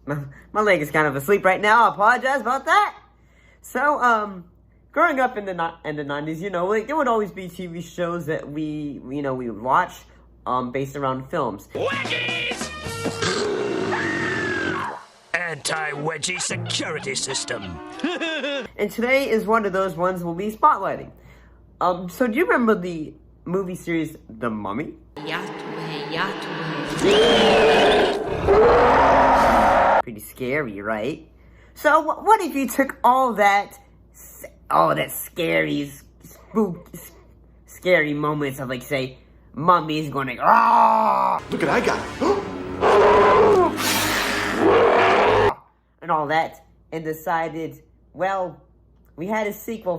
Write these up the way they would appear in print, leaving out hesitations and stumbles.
My leg is kind of asleep right now. I apologize about that. So, growing up in the 90s, you know, like, there would always be TV shows that we would watch, based around films. Wedgies! Anti-wedgie security system. And today is one of those ones we'll be spotlighting. So do you remember the movie series The Mummy? Pretty scary, right? So what if you took all that scary moments of, like, say, mummies going like, ah! Look at I got it. And all that, and decided, well, we had a sequel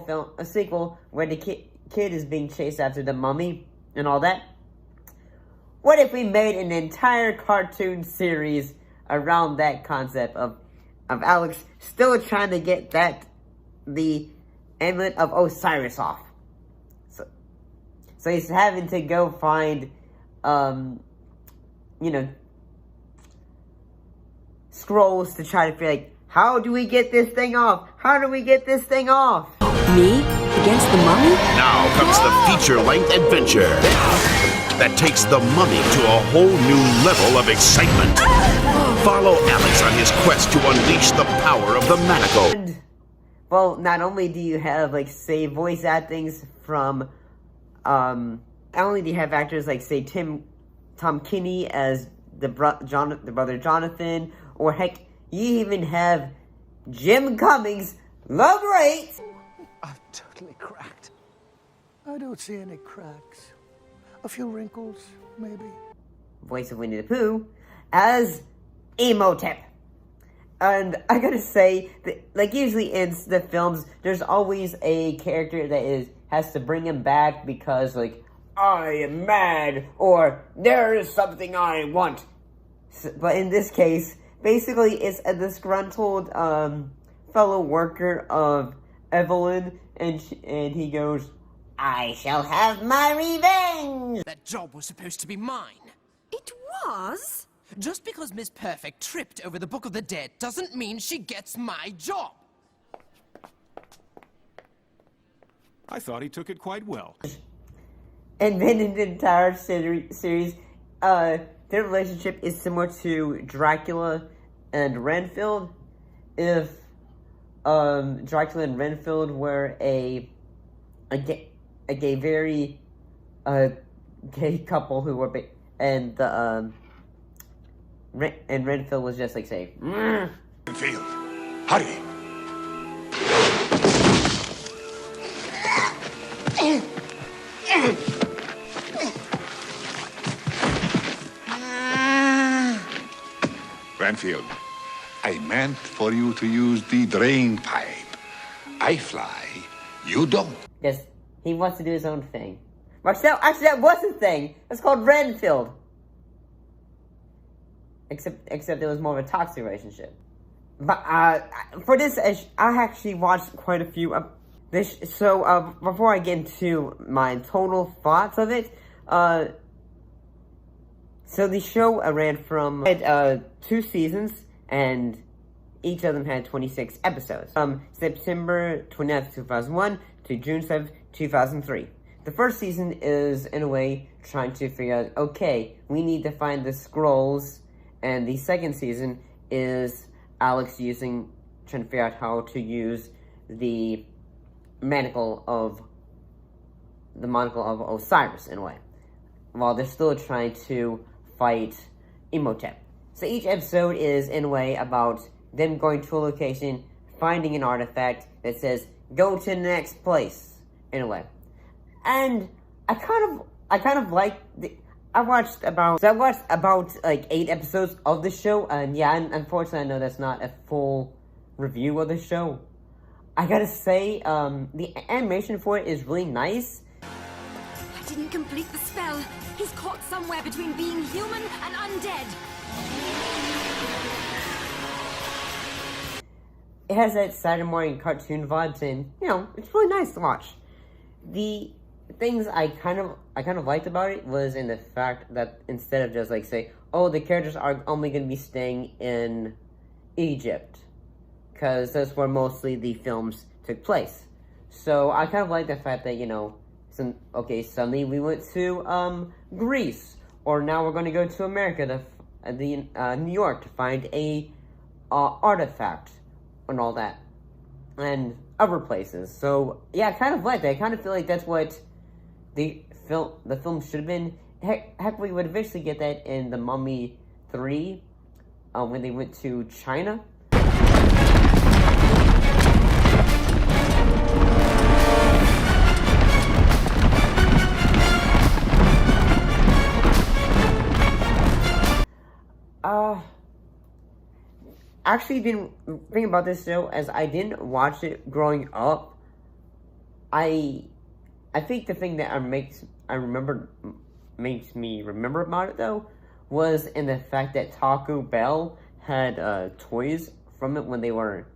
where the kid is being chased after the mummy and all that. What if we made an entire cartoon series around that concept of Alex still trying to get the amulet of Osiris off? So he's having to go find, scrolls to try to feel like, how do we get this thing off? How do we get this thing off? Me? Against the mummy? Now comes the feature-length adventure that takes the mummy to a whole new level of excitement. Follow Alex on his quest to unleash the power of the manacle. And, well, not only do you have, like, say, voice actings from, not only do you have actors like, say, Tom Kinney as the brother Jonathan, or heck, you even have Jim Cummings, the Great. I'm totally cracked. I don't see any cracks. A few wrinkles, maybe. Voice of Winnie the Pooh, as Imhotep. And I gotta say, that, like, usually in the films, there's always a character that has to bring him back because, like, I am mad, or there is something I want. So, but in this case, basically, it's a disgruntled fellow worker of Evelyn, and he goes, I shall have my revenge! That job was supposed to be mine. It was? Just because Miss Perfect tripped over the Book of the Dead doesn't mean she gets my job. I thought he took it quite well. And then in the entire series, their relationship is similar to Dracula and Renfield. If Dracula and Renfield were a very gay couple who were and Renfield was just like saying, Renfield, hurry. Renfield, I meant for you to use the drain pipe. I fly, you don't. Yes, he wants to do his own thing. Marcel, actually, that was a thing. It's called Renfield. Except it was more of a toxic relationship. But for this, I actually watched quite a few. So before I get into my total thoughts of it, so the show ran from 2 seasons, and each of them had 26 episodes. From September 29th, 2001 to June 7th, 2003. The first season is, in a way, trying to figure out, okay, we need to find the scrolls, and the second season is Alex trying to figure out how to use the manacle of Osiris, in a way, while they're still trying to fight Imhotep. So each episode is, in a way, about them going to a location, finding an artifact that says, go to the next place, in a way. And I kind of like I watched about like 8 episodes of the show, and yeah, unfortunately I know that's not a full review of the show. I gotta say, the animation for it is really nice. I didn't complete the spell. He's caught somewhere between being human and undead. It has that Saturday morning cartoon vibes, and it's really nice to watch. The things I kind of liked about it was in the fact that instead of just like say, oh, the characters are only going to be staying in Egypt, because that's where mostly the films took place. So I kind of like the fact that, you know, suddenly we went to Greece, or now we're going to go to America, New York, to find a artifact and all that, and other places. So yeah, I kind of like that. I kind of feel like that's what the film should have been. Heck, we would eventually get that in The Mummy 3, when they went to China. Actually, didn't think about this show, as I didn't watch it growing up. I think the thing that makes me remember about it, though, was in the fact that Taco Bell had toys from it when they were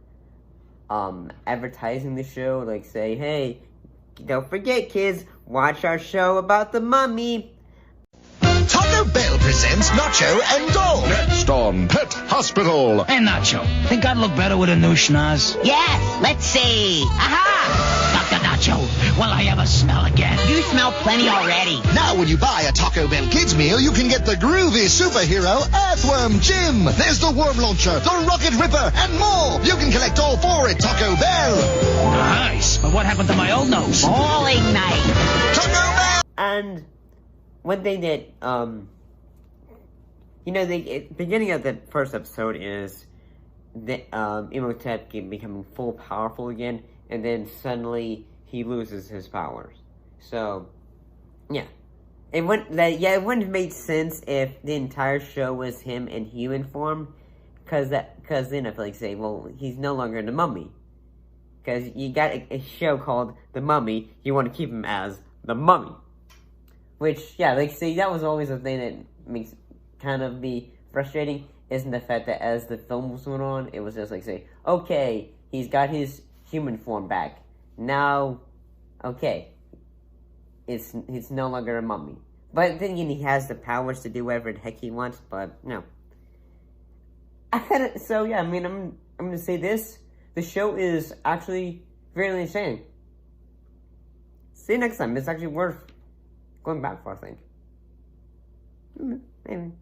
advertising the show, like say, hey, don't forget, kids, watch our show about the mummy. Taco Bell presents Nacho and Dog. Next on Pet Hospital. Hey, Nacho, think I'd look better with a new schnoz? Yes, let's see. Aha! Dr. Nacho, will I ever smell again? You smell plenty already. Now when you buy a Taco Bell kids meal, you can get the groovy superhero Earthworm Jim. There's the Worm Launcher, the Rocket Ripper, and more. You can collect all four at Taco Bell. Nice, but what happened to my old nose? All ignite. Taco Bell! And one thing that, the beginning of the first episode is that Imhotep becoming full powerful again, and then suddenly he loses his powers. So, yeah. It wouldn't have made sense if the entire show was him in human form, because then I feel like saying, well, he's no longer the mummy. Because you got a show called The Mummy, you want to keep him as the mummy. Which, yeah, that was always the thing that makes kind of be frustrating, isn't the fact that as the film was going on, it was just okay, he's got his human form back. Now, okay, it's no longer a mummy. But then again, he has the powers to do whatever the heck he wants, but no. I'm gonna say this. The show is actually really insane. See you next time. It's actually worth going back for, I think. Maybe.